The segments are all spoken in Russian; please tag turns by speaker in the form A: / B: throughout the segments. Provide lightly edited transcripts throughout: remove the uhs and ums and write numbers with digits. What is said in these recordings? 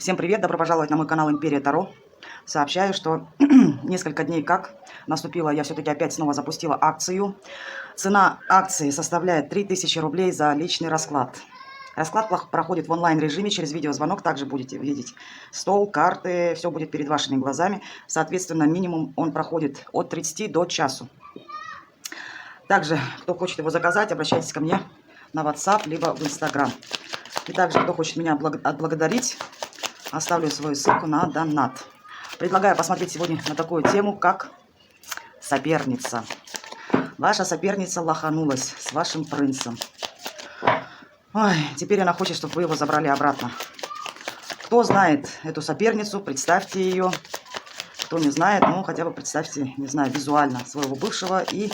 A: Всем привет, добро пожаловать на мой канал Империя Таро. Сообщаю, что несколько дней как наступила, я все-таки опять снова запустила акцию. Цена акции составляет 3000 рублей за личный расклад. Расклад проходит в онлайн-режиме через видеозвонок. Также будете видеть стол, карты, все будет перед вашими глазами. Соответственно, минимум он проходит от 30 до часу. Также, кто хочет его заказать, обращайтесь ко мне на WhatsApp, либо в Instagram. И также, кто хочет меня отблагодарить, оставлю свою ссылку на донат. Предлагаю посмотреть сегодня на такую тему, как соперница. Ваша соперница лоханулась с вашим принцем. Ой, теперь она хочет, чтобы вы его забрали обратно. Кто знает эту соперницу, представьте ее. Кто не знает, ну хотя бы представьте, не знаю, визуально своего бывшего и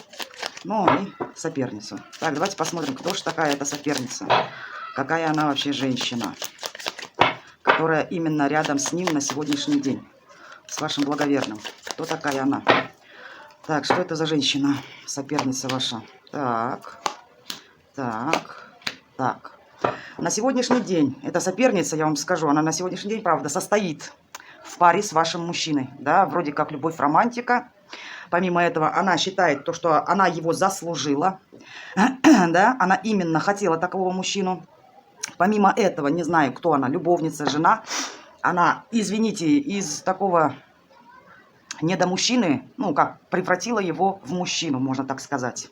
A: соперницу. Так, давайте посмотрим, кто же такая эта соперница. Какая она вообще женщина, которая именно рядом с ним на сегодняшний день, с вашим благоверным. Кто такая она? Так, что это за женщина, соперница ваша? Так. На сегодняшний день эта соперница, я вам скажу, она на сегодняшний день, правда, состоит в паре с вашим мужчиной. Да, вроде как любовь, романтика. Помимо этого, она считает то, что она его заслужила. Да, она именно хотела такого мужчину. Помимо этого, не знаю, кто она, любовница, жена. Она, извините, из такого недомужчины, превратила его в мужчину, можно так сказать.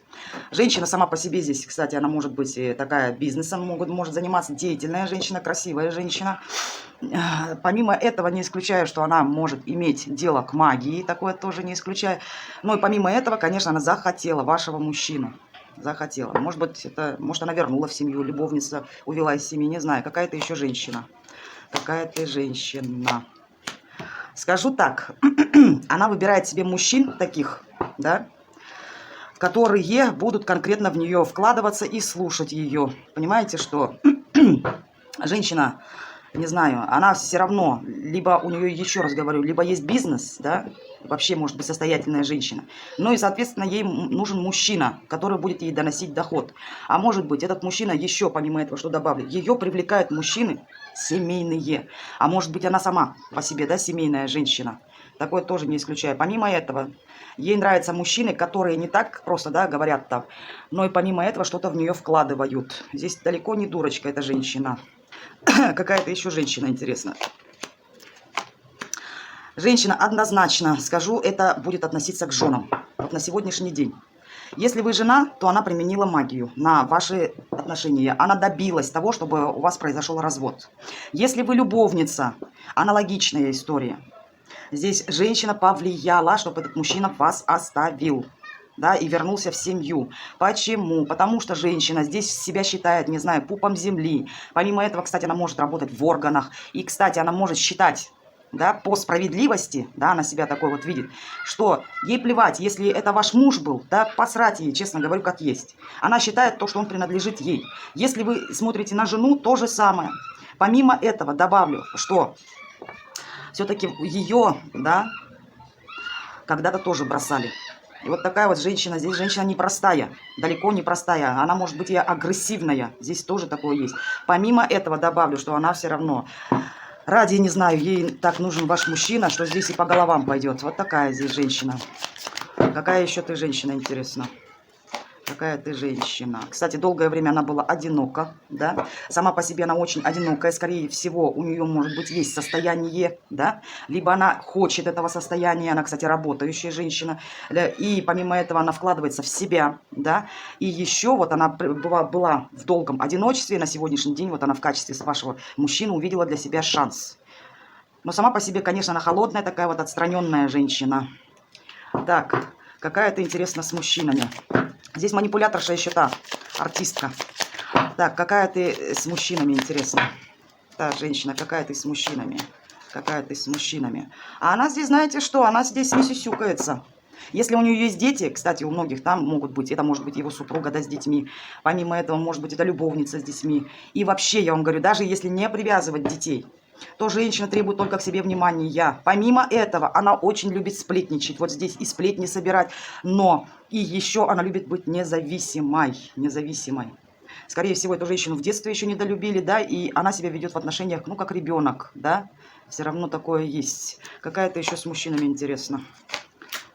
A: Женщина сама по себе здесь, кстати, она может быть такая бизнесом, может заниматься, деятельная женщина, красивая женщина. Помимо этого, не исключаю, что она может иметь дело к магии, такое тоже не исключаю. Но и помимо этого, конечно, она захотела вашего мужчину. Захотела. Может быть, может, она вернула в семью, любовница увела из семьи, не знаю. Какая-то еще женщина. Какая-то женщина. Скажу так, она выбирает себе мужчин таких, да, которые будут конкретно в нее вкладываться и слушать ее. Понимаете, что женщина, не знаю, она все равно, либо у нее, еще раз говорю, либо есть бизнес, да, вообще может быть состоятельная женщина. Ну и, соответственно, ей нужен мужчина, который будет ей доносить доход. А может быть, этот мужчина еще, помимо этого, что добавлю, ее привлекают мужчины семейные. А может быть, она сама по себе, да, семейная женщина. Такое тоже не исключаю. Помимо этого, ей нравятся мужчины, которые не так просто, да, говорят там, но и помимо этого что-то в нее вкладывают. Здесь далеко не дурочка эта женщина. Какая-то еще женщина, интересно. Женщина, однозначно, скажу, это будет относиться к женам. Вот на сегодняшний день. Если вы жена, то она применила магию на ваши отношения. Она добилась того, чтобы у вас произошел развод. Если вы любовница, аналогичная история. Здесь женщина повлияла, чтобы этот мужчина вас оставил. Да, и вернулся в семью. Почему? Потому что женщина здесь себя считает, не знаю, пупом земли. Помимо этого, кстати, она может работать в органах. И, кстати, она может считать, да, по справедливости, да, она себя такой вот видит, что ей плевать, если это ваш муж был, да, посрать ей, честно говорю, как есть. Она считает то, что он принадлежит ей. Если вы смотрите на жену, то же самое. Помимо этого добавлю, что все-таки ее, да, когда-то тоже бросали. И вот такая вот женщина, здесь женщина непростая, далеко не простая, она может быть и агрессивная, здесь тоже такое есть. Помимо этого добавлю, что она все равно, ради, не знаю, ей так нужен ваш мужчина, что здесь и по головам пойдет. Вот такая здесь женщина. Какая еще ты женщина, интересно? Какая ты женщина. Кстати, долгое время она была одинока, да. Сама по себе она очень одинокая. Скорее всего, у нее, может быть, есть состояние, да. Либо она хочет этого состояния. Она, кстати, работающая женщина. И помимо этого она вкладывается в себя, да. И еще вот она была в долгом одиночестве. На сегодняшний день вот она в качестве вашего мужчины увидела для себя шанс. Но сама по себе, конечно, она холодная, такая вот отстраненная женщина. Так, какая-то интересно с мужчинами. Здесь манипуляторша еще та, артистка. Так, какая ты с мужчинами, интересно? Та женщина, какая ты с мужчинами? Какая ты с мужчинами? А она здесь, знаете что, она здесь не сюсюкается. Если у нее есть дети, кстати, у многих там могут быть, это может быть его супруга, да, с детьми. Помимо этого, может быть, это любовница с детьми. И вообще, я вам говорю, даже если не привязывать детей, то женщина требует только к себе внимания. Помимо этого, она очень любит сплетничать. Вот здесь и сплетни собирать. Но и еще она любит быть независимой. Скорее всего, эту женщину в детстве еще недолюбили, да, и она себя ведет в отношениях, ну, как ребенок, да. Все равно такое есть. Какая-то еще с мужчинами, интересно.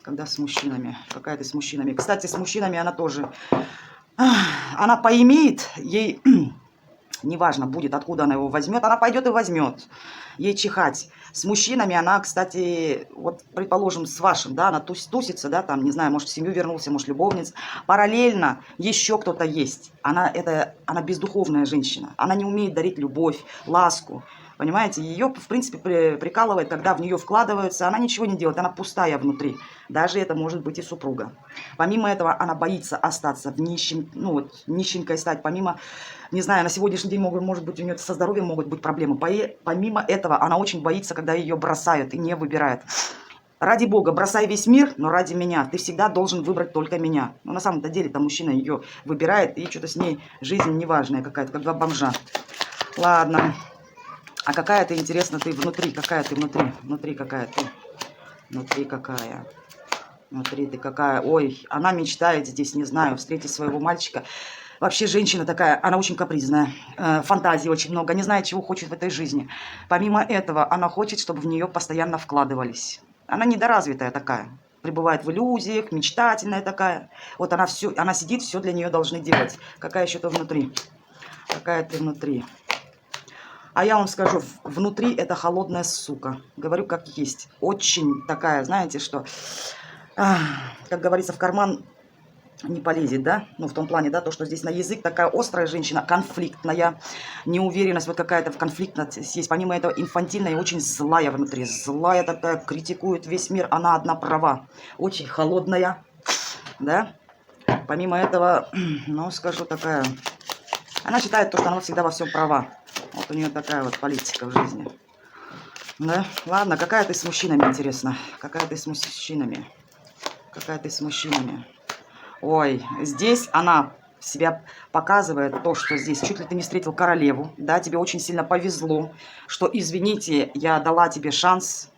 A: Когда с мужчинами? Какая-то с мужчинами. Кстати, с мужчинами она тоже. Она поимеет, ей... Неважно будет, откуда она его возьмет, она пойдет и возьмет. Ей чихать. С мужчинами она, кстати, вот, предположим, с вашим, да, она тусится, да, там, не знаю, может, в семью вернулся, может, любовница. Параллельно еще кто-то есть. Она бездуховная женщина. Она не умеет дарить любовь, ласку. Понимаете, ее, в принципе, прикалывает, когда в нее вкладываются, она ничего не делает, она пустая внутри. Даже это может быть и супруга. Помимо этого, она боится остаться в нищем, ну вот, нищенкой стать. Помимо, не знаю, на сегодняшний день, может быть, у нее со здоровьем могут быть проблемы. Помимо этого, она очень боится, когда ее бросают и не выбирают. Ради Бога, бросай весь мир, но ради меня. Ты всегда должен выбрать только меня. Но на самом-то деле, там мужчина ее выбирает, и что-то с ней жизнь неважная какая-то, как два бомжа. Ладно. А какая ты, интересно, ты внутри? Какая ты внутри? Внутри какая ты? Внутри какая? Внутри ты какая? Ой, она мечтает здесь, не знаю, встретить своего мальчика. Вообще женщина такая, она очень капризная. Фантазии очень много, не знает, чего хочет в этой жизни. Помимо этого, она хочет, чтобы в нее постоянно вкладывались. Она недоразвитая такая. Пребывает в иллюзиях, мечтательная такая. Вот она сидит, все для нее должны делать. Какая еще-то внутри? Какая ты внутри? А я вам скажу, внутри это холодная сука. Говорю, как есть. Очень такая, знаете, что, как говорится, в карман не полезет, да? Ну, в том плане, да, то, что здесь на язык такая острая женщина, конфликтная, неуверенность вот какая-то в конфликтности есть. Помимо этого, инфантильная и очень злая внутри. Злая такая, критикует весь мир, она одна права. Очень холодная, да? Помимо этого, ну, скажу такая, она считает то, что она всегда во всем права. Вот у нее такая вот политика в жизни. Да? Ладно, какая ты с мужчинами, интересно? Какая ты с мужчинами? Какая ты с мужчинами? Ой, здесь она себя показывает то, что здесь чуть ли ты не встретил королеву, да, тебе очень сильно повезло, что, извините, я дала тебе шанс,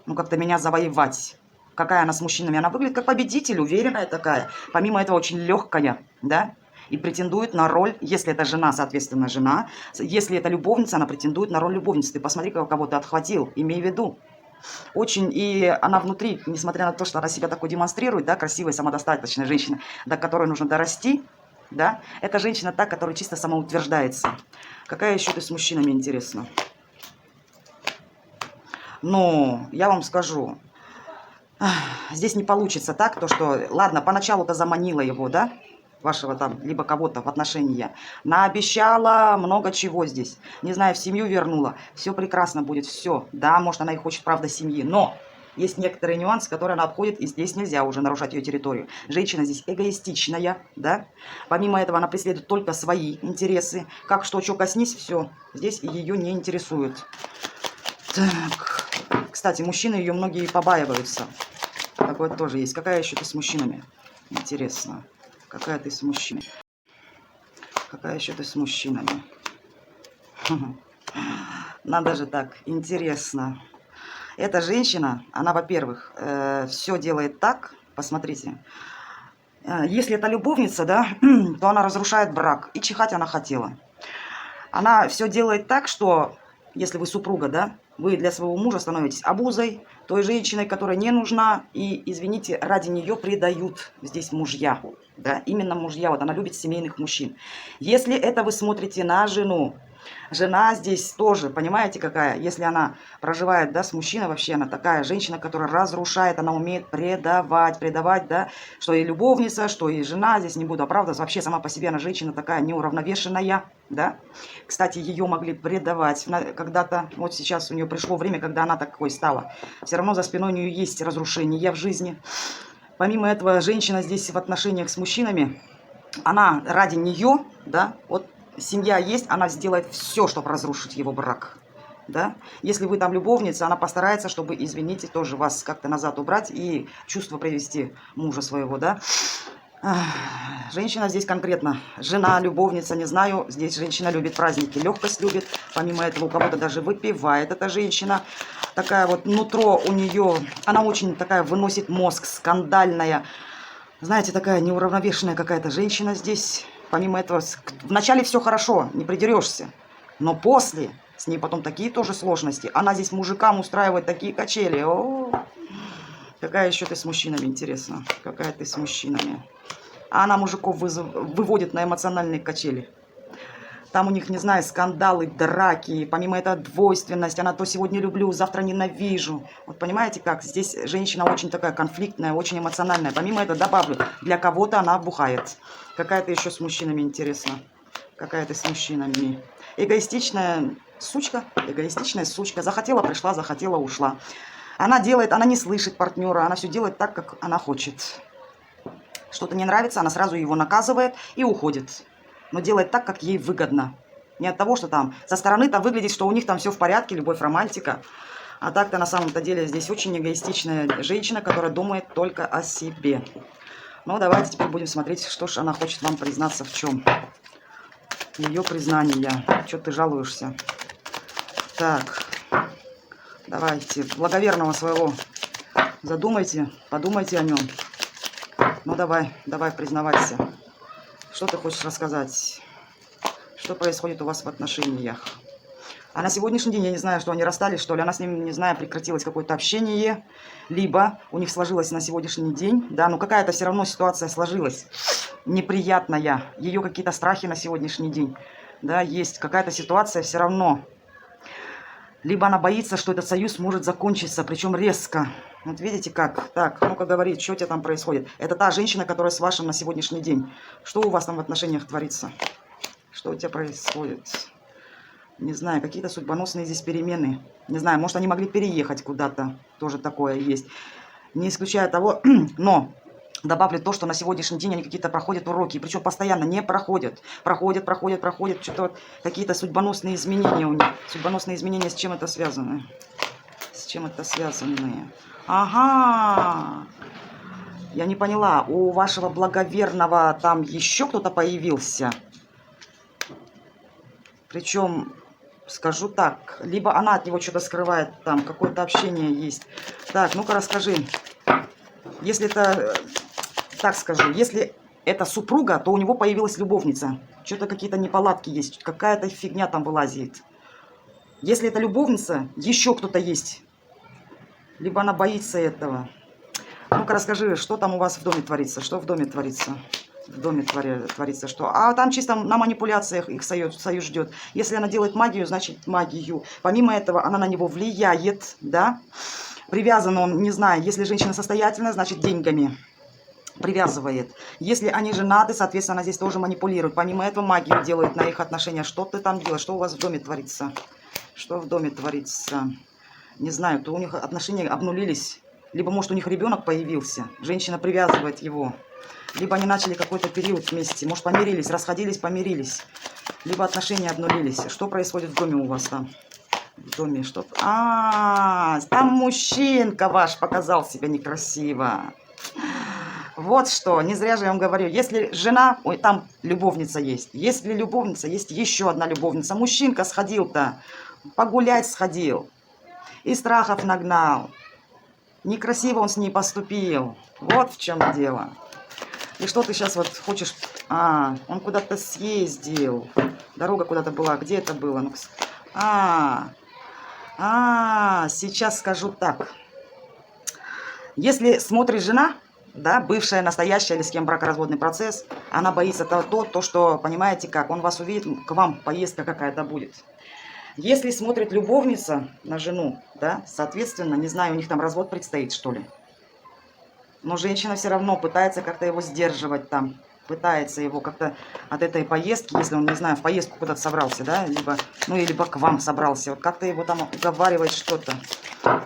A: ну, как-то меня завоевать. Какая она с мужчинами? Она выглядит как победитель, уверенная такая. Помимо этого, очень легкая, да, и претендует на роль, если это жена, соответственно, жена. Если это любовница, она претендует на роль любовницы. Ты посмотри, кого ты отхватил, имей в виду. Очень, и она внутри, несмотря на то, что она себя такой демонстрирует, да, красивая, самодостаточная женщина, до которой нужно дорасти, да, это женщина та, которая чисто самоутверждается. Какая еще ты с мужчинами, интересно? Ну, я вам скажу, здесь не получится так, то что, ладно, поначалу-то заманила его, да, вашего там, либо кого-то в отношения. Наобещала много чего здесь. Не знаю, в семью вернула. Все прекрасно будет, все. Да, может, она и хочет, правда, семьи. Но есть некоторые нюансы, которые она обходит, и здесь нельзя уже нарушать ее территорию. Женщина здесь эгоистичная, да. Помимо этого, она преследует только свои интересы. Как что коснись, все. Здесь ее не интересует. Так. Кстати, мужчины ее многие побаиваются. Такое тоже есть. Какая еще ты с мужчинами? Интересно. Какая ты с мужчинами? Какая еще ты с мужчинами? Надо же так, интересно. Эта женщина, она, во-первых, все делает так, посмотрите. Если это любовница, да, то она разрушает брак. И чихать она хотела. Она все делает так, что, если вы супруга, да, вы для своего мужа становитесь обузой, той женщиной, которая не нужна, и, извините, ради нее предают здесь мужья. Да, именно мужья, вот она любит семейных мужчин. Если это вы смотрите на жену, жена здесь тоже, понимаете, какая? Если она проживает, да, с мужчиной, вообще она такая женщина, которая разрушает, она умеет предавать, да, что и любовница, что и жена, здесь не буду оправдываться, вообще сама по себе она женщина такая неуравновешенная, да. Кстати, ее могли предавать когда-то, вот сейчас у нее пришло время, когда она такой стала. Все равно за спиной у нее есть разрушение в жизни. Помимо этого, женщина здесь в отношениях с мужчинами, она ради нее, да, вот семья есть, она сделает все, чтобы разрушить его брак, да. Если вы там любовница, она постарается, чтобы, извините, тоже вас как-то назад убрать и чувство привести мужа своего, да. Женщина здесь конкретно, жена, любовница, не знаю, здесь женщина любит праздники, легкость любит, помимо этого у кого-то даже выпивает эта женщина, такая вот нутро у нее, она очень такая выносит мозг, скандальная, знаете, такая неуравновешенная какая-то женщина здесь, Помимо этого, вначале все хорошо, не придерешься. Но после, с ней потом такие тоже сложности. Она здесь мужикам устраивает такие качели. О, какая еще ты с мужчинами, интересно. Какая ты с мужчинами. А она мужиков выводит на эмоциональные качели. Там у них, не знаю, скандалы, драки. Помимо этого двойственность. Она то сегодня люблю, завтра ненавижу. Вот понимаете как? Здесь женщина очень такая конфликтная, очень эмоциональная. Помимо этого добавлю, для кого-то она бухает. Какая ты еще с мужчинами, интересно? Какая ты с мужчинами? Эгоистичная сучка. Эгоистичная сучка. Захотела, пришла, захотела, ушла. Она делает, она не слышит партнера. Она все делает так, как она хочет. Что-то не нравится, она сразу его наказывает и уходит. Но делает так, как ей выгодно. Не от того, что там со стороны-то выглядит, что у них там все в порядке, любовь, романтика. А так-то на самом-то деле здесь очень эгоистичная женщина, которая думает только о себе. Ну, давайте теперь будем смотреть, что ж она хочет вам признаться в чем. Ее признание. Что ты жалуешься? Так, давайте, благоверного своего задумайте, подумайте о нем. Ну, давай, признавайся. Что ты хочешь рассказать? Что происходит у вас в отношениях? А на сегодняшний день, я не знаю, что они расстались, что ли. Она с ним, не знаю, прекратилось какое-то общение. Либо у них сложилось на сегодняшний день. Да, но какая-то все равно ситуация сложилась. Неприятная. Ее какие-то страхи на сегодняшний день. Да, есть какая-то ситуация все равно. Либо она боится, что этот союз может закончиться, причем резко. Вот видите как? Так, ну-ка говорит, что у тебя там происходит. Это та женщина, которая с вашим на сегодняшний день. Что у вас там в отношениях творится? Что у тебя происходит? Не знаю, какие-то судьбоносные здесь перемены. Не знаю, может, они могли переехать куда-то. Тоже такое есть. Не исключая того, но добавлю то, что на сегодняшний день они какие-то проходят уроки. Причем постоянно не проходят. Проходят. Что-то вот какие-то судьбоносные изменения у них. Судьбоносные изменения с чем это связаны? С чем это связаны? Ага. Я не поняла. У вашего благоверного там еще кто-то появился? Причем, скажу так, либо она от него что-то скрывает, там какое-то общение есть. Так, ну-ка расскажи. Если это, так скажу, если это супруга, то у него появилась любовница. Что-то какие-то неполадки есть, какая-то фигня там вылазит. Если это любовница, еще кто-то есть. Либо она боится этого. Ну-ка расскажи, что там у вас в доме творится? Что в доме творится? В доме творится что? А там чисто на манипуляциях их союз ждет. Если она делает магию, значит магию. Помимо этого, она на него влияет, да? Привязан он, не знаю, если женщина состоятельная, значит деньгами привязывает. Если они женаты, соответственно, она здесь тоже манипулирует. Помимо этого, магию делает на их отношения. Что ты там делаешь? Что у вас в доме творится? Что в доме творится? Не знаю, то у них отношения обнулились. Либо, может, у них ребенок появился. Женщина привязывает его. Либо они начали какой-то период вместе. Может, помирились, расходились, помирились. Либо отношения обнулились. Что происходит в доме у вас там? В доме что? Там мужчинка ваш показал себя некрасиво. Вот что, не зря же я вам говорю. Если жена, ой, там любовница есть. Если любовница, есть еще одна любовница. Мужчинка сходил-то, погулять сходил. И страхов нагнал. Некрасиво он с ней поступил. Вот в чем дело. И что ты сейчас вот хочешь... Он куда-то съездил. Дорога куда-то была. Где это было? Ну, сейчас скажу так. Если смотрит жена, да, бывшая, настоящая или с кем бракоразводный процесс, она боится то, что, понимаете как, он вас увидит, к вам поездка какая-то будет. Если смотрит любовница на жену, да, соответственно, не знаю, у них там развод предстоит, что ли. Но женщина все равно пытается как-то его сдерживать там. Пытается его как-то от этой поездки, если он, не знаю, в поездку куда-то собрался, да, либо, либо к вам собрался, вот как-то его там уговаривает что-то.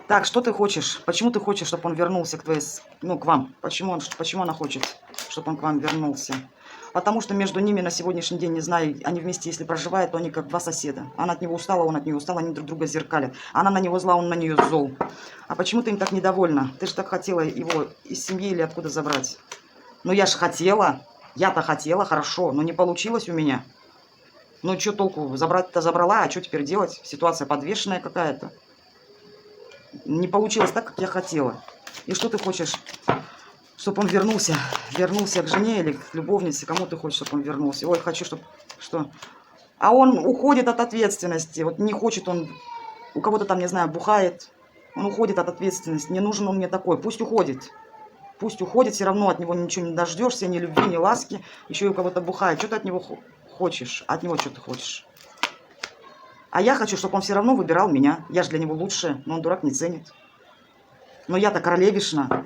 A: Так, что ты хочешь? Почему ты хочешь, чтобы он вернулся к твоей, к вам? Почему она хочет, чтобы он к вам вернулся? Потому что между ними на сегодняшний день, не знаю, они вместе, если проживают, то они как два соседа. Она от него устала, он от нее устал, они друг друга зеркалят. Она на него зла, он на нее зол. А почему ты им так недовольна? Ты же так хотела его из семьи или откуда забрать? Ну я же хотела, я-то хотела, хорошо, но не получилось у меня. Ну что толку, забрать-то забрала, а что теперь делать? Ситуация подвешенная какая-то. Не получилось так, как я хотела. И что ты хочешь? чтобы он вернулся к жене или к любовнице, кому ты хочешь, чтобы он вернулся. Ой, хочу, чтобы... Что? А он уходит от ответственности. Вот не хочет он... У кого-то там, не знаю, бухает. Он уходит от ответственности. Не нужен он мне такой. Пусть уходит. Пусть уходит. Все равно от него ничего не дождешься. Ни любви, ни ласки. Еще и у кого-то бухает. Что ты от него хочешь? От него что ты хочешь? А я хочу, чтобы он все равно выбирал меня. Я же для него лучшая. Но он, дурак, не ценит. Но я-то королевишна.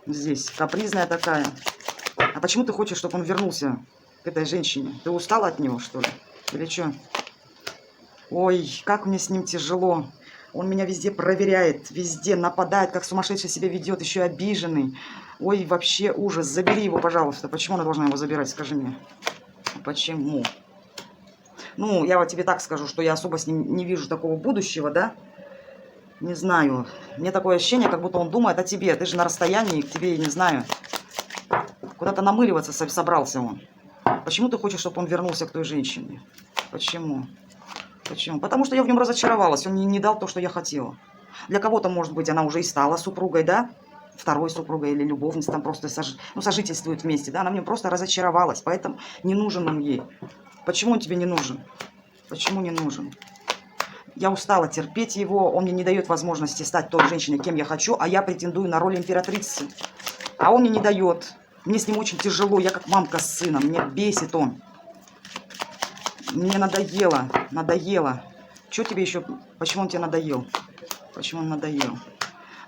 A: Здесь. Капризная такая. А почему ты хочешь, чтобы он вернулся к этой женщине? Ты устала от него, что ли? Или что? Ой, как мне с ним тяжело. Он меня везде проверяет, везде нападает, как сумасшедший себя ведет, еще и обиженный. Ой, вообще ужас. Забери его, пожалуйста. Почему она должна его забирать, скажи мне? Почему? Ну, я вот тебе так скажу, что я особо с ним не вижу такого будущего, да? Не знаю. Мне такое ощущение, как будто он думает о тебе. Ты же на расстоянии, к тебе, не знаю. Куда-то намыливаться собрался он. Почему ты хочешь, чтобы он вернулся к той женщине? Почему? Почему? Потому что я в нем разочаровалась. Он мне не дал то, что я хотела. Для кого-то, может быть, она уже и стала супругой, да? Второй супругой или любовницей, там просто сожительствуют вместе, да? Она мне просто разочаровалась, поэтому не нужен он ей. Почему он тебе не нужен? Почему не нужен? Я устала терпеть его, он мне не дает возможности стать той женщиной, кем я хочу, а я претендую на роль императрицы. А он мне не дает. Мне с ним очень тяжело, я как мамка с сыном, мне бесит он. Мне надоело, надоело. Что тебе еще, почему он тебе надоел? Почему он надоел?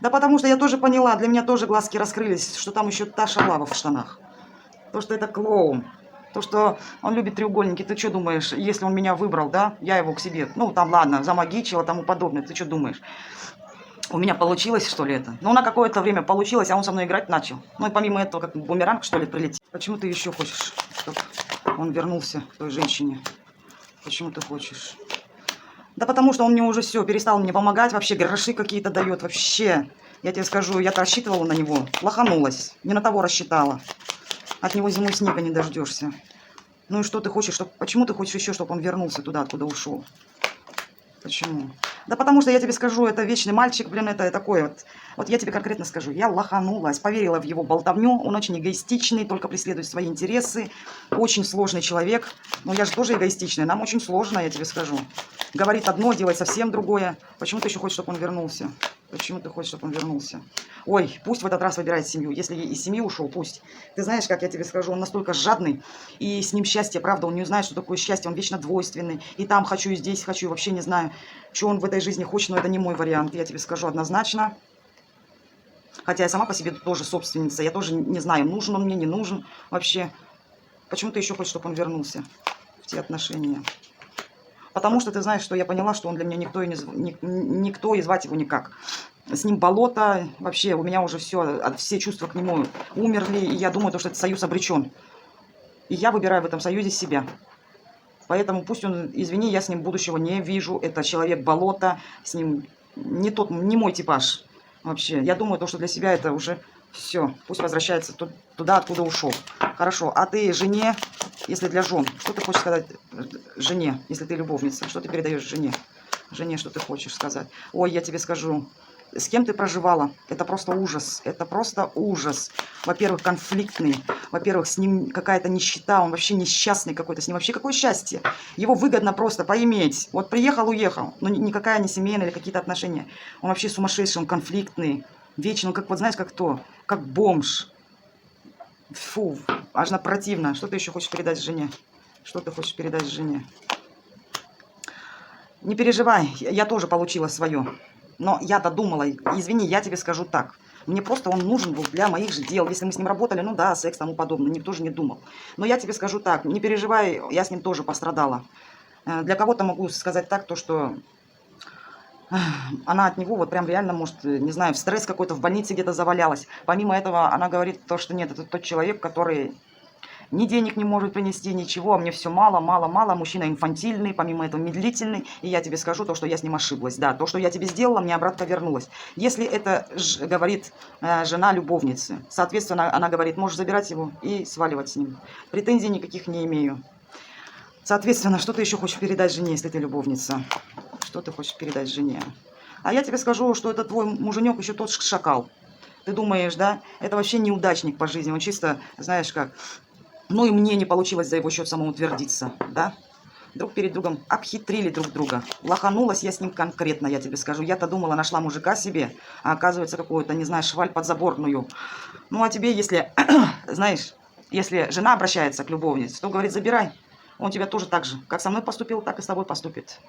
A: Да потому что я тоже поняла, для меня тоже глазки раскрылись, что там еще та шалава в штанах. То, что это клоун. То, что он любит треугольники. Ты что думаешь, если он меня выбрал, да, я его к себе, ну, там, ладно, замагичила, тому подобное. Ты что думаешь? У меня получилось, что ли, это? Ну, на какое-то время получилось, а он со мной играть начал. Ну, и помимо этого, как бумеранг, что ли, прилетел. Почему ты еще хочешь, чтобы он вернулся к той женщине? Почему ты хочешь? Да потому что он мне уже все, перестал мне помогать, вообще гроши какие-то дает, вообще. Я тебе скажу, я-то рассчитывала на него, лоханулась, не на того рассчитала. От него зимой снега не дождешься. Ну и что ты хочешь, почему ты хочешь еще, чтобы он вернулся туда, откуда ушел? Почему? Да потому что я тебе скажу, это вечный мальчик, блин, это такой вот. Вот я тебе конкретно скажу, я лоханулась, поверила в его болтовню, он очень эгоистичный, только преследует свои интересы, очень сложный человек. Но я же тоже эгоистичная, нам очень сложно, я тебе скажу. Говорит одно, делает совсем другое. Почему ты еще хочешь, чтобы он вернулся? Почему ты хочешь, чтобы он вернулся? Ой, пусть в этот раз выбирает семью. Если из семьи ушел, пусть. Ты знаешь, как я тебе скажу, он настолько жадный, и с ним счастье, правда, он не знает, что такое счастье, он вечно двойственный. И там хочу, и здесь хочу, и вообще не знаю, что он в этой жизни хочет, но это не мой вариант, я тебе скажу однозначно. Хотя я сама по себе тоже собственница, я тоже не знаю, нужен он мне, не нужен вообще. Почему ты еще хочешь, чтобы он вернулся в те отношения? Потому что ты знаешь, что я поняла, что он для меня никто и звать его никак. С ним болото, вообще у меня уже все чувства к нему умерли, и я думаю, что этот союз обречен. И я выбираю в этом союзе себя. Поэтому пусть он, извини, я с ним будущего не вижу, это человек болото, с ним не мой типаж вообще. Я думаю, что для себя это уже все, пусть возвращается туда, откуда ушел. Хорошо, а ты жене, если для жен, что ты хочешь сказать жене, если ты любовница, что ты передаешь жене? Жене, что ты хочешь сказать? Ой, я тебе скажу, с кем ты проживала? Это просто ужас, это просто ужас. Во-первых, конфликтный, во-первых, с ним какая-то нищета, он вообще несчастный какой-то, с ним вообще какое счастье? Его выгодно просто поиметь. Вот приехал, уехал, но никакая не семейная или какие-то отношения. Он вообще сумасшедший, он конфликтный. Вечно, он как, вот знаешь, как кто? Как бомж. Фу, аж на противно. Что ты еще хочешь передать жене? Что ты хочешь передать жене? Не переживай, я тоже получила свое. Но я-то думала, извини, я тебе скажу так. Мне просто он нужен был для моих же дел. Если мы с ним работали, ну да, секс тому подобное, никто же не думал. Но я тебе скажу так, не переживай, я с ним тоже пострадала. Для кого-то могу сказать так, то что... Она от него вот прям реально, может, не знаю, в стресс какой-то, в больнице где-то завалялась. Помимо этого, она говорит то, что нет, это тот человек, который ни денег не может принести, ничего, а мне все мало, мало, мало. Мужчина инфантильный, помимо этого медлительный. И я тебе скажу то, что я с ним ошиблась. Да, то, что я тебе сделала, мне обратно вернулось. Если это говорит жена любовницы, соответственно, она говорит, можешь забирать его и сваливать с ним. Претензий никаких не имею. Соответственно, что ты еще хочешь передать жене, если ты любовница? Что ты хочешь передать жене? А я тебе скажу, что это твой муженек еще тот шакал. Ты думаешь, да? Это вообще неудачник по жизни. Он чисто, знаешь как, ну и мне не получилось за его счет самоутвердиться, да? Друг перед другом обхитрили друг друга. Лоханулась я с ним конкретно, я тебе скажу. Я-то думала, нашла мужика себе, а оказывается какую-то, не знаю, шваль подзаборную. Ну а тебе, если, знаешь, если жена обращается к любовнице, то говорит, забирай. Он тебя тоже так же, как со мной поступил, так и с тобой поступит.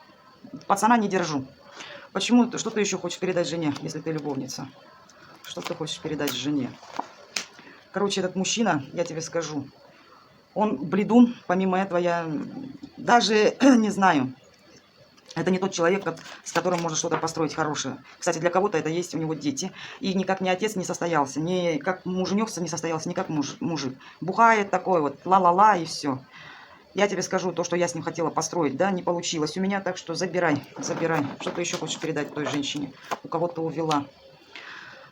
A: Пацана не держу. Почему? Что ты еще хочешь передать жене, если ты любовница? Что ты хочешь передать жене? Короче, этот мужчина, я тебе скажу, он бледун, помимо этого, я даже не знаю. Это не тот человек, с которым можно что-то построить хорошее. Кстати, для кого-то это есть у него дети. И никак ни отец не состоялся, ни как муженек не состоялся, ни как мужик. Бухает такой вот, ла-ла-ла и все. Я тебе скажу, то, что я с ним хотела построить, да, не получилось у меня, так что забирай, забирай. Что ты еще хочешь передать той женщине, у кого ты увела?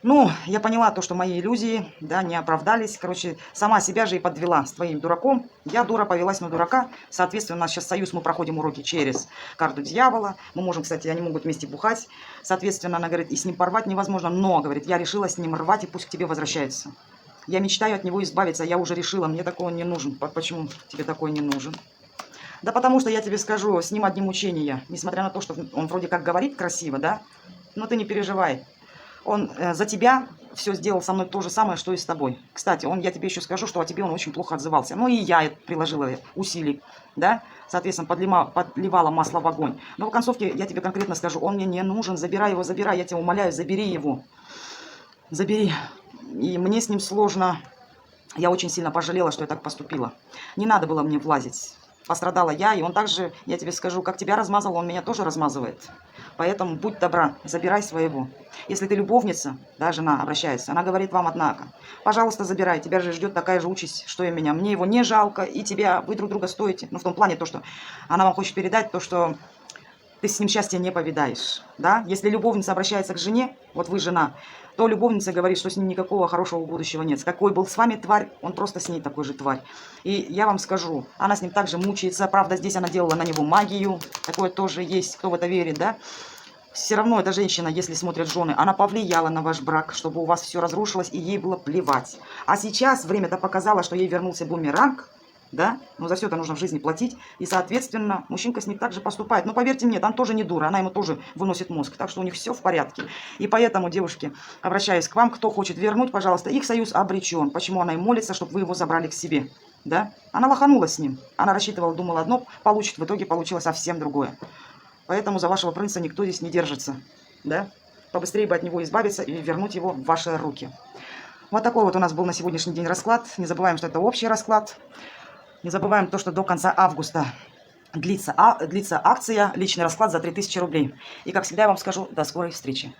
A: Ну, я поняла то, что мои иллюзии, да, не оправдались. Короче, сама себя же и подвела с твоим дураком. Я, дура, повелась на дурака. Соответственно, у нас сейчас союз, мы проходим уроки через карту дьявола. Мы можем, кстати, они могут вместе бухать. Соответственно, она говорит, и с ним порвать невозможно. Но, говорит, я решила с ним рвать, и пусть к тебе возвращается. Я мечтаю от него избавиться, я уже решила, мне такого не нужен. Почему тебе такой не нужен? Да потому что, я тебе скажу, с ним одни мучения. Несмотря на то, что он вроде как говорит красиво, да, но ты не переживай. Он за тебя все сделал со мной то же самое, что и с тобой. Кстати, я тебе еще скажу, что о тебе он очень плохо отзывался. Ну и я приложила усилий, да, соответственно, подливала масло в огонь. Но в концовке я тебе конкретно скажу, он мне не нужен, забирай его, забирай, я тебя умоляю, забери его. Забери. И мне с ним сложно. Я очень сильно пожалела, что я так поступила. Не надо было мне влазить. Пострадала я, и он также, я тебе скажу, как тебя размазал, он меня тоже размазывает. Поэтому будь добра, забирай своего. Если ты любовница, да, жена обращается, она говорит вам, однако, пожалуйста, забирай, тебя же ждет такая же участь, что и меня. Мне его не жалко, и тебя, вы друг друга стоите. Ну, в том плане, то, что она вам хочет передать, то, что ты с ним счастья не повидаешь, да? Если любовница обращается к жене, вот вы жена, то любовница говорит, что с ним никакого хорошего будущего нет. Какой был с вами тварь, он просто с ней такой же тварь. И я вам скажу, она с ним также мучается, правда, здесь она делала на него магию, такое тоже есть, кто в это верит, да? Все равно эта женщина, если смотрят жены, она повлияла на ваш брак, чтобы у вас все разрушилось, и ей было плевать. А сейчас время-то показало, что ей вернулся бумеранг, да, но за все это нужно в жизни платить, и, соответственно, мужчинка с ней также поступает. Но поверьте мне, там тоже не дура, она ему тоже выносит мозг, так что у них все в порядке. И поэтому, девушки, обращаюсь к вам, кто хочет вернуть, пожалуйста, их союз обречен. Почему она и молится, чтобы вы его забрали к себе, да? Она лоханулась с ним, она рассчитывала, думала одно, получит, в итоге получилось совсем другое. Поэтому за вашего принца никто здесь не держится, да? Побыстрее бы от него избавиться и вернуть его в ваши руки. Вот такой вот у нас был на сегодняшний день расклад. Не забываем, что это общий расклад. Не забываем то, что до конца августа длится акция «Личный расклад за 3000 рублей». И, как всегда, я вам скажу, до скорой встречи.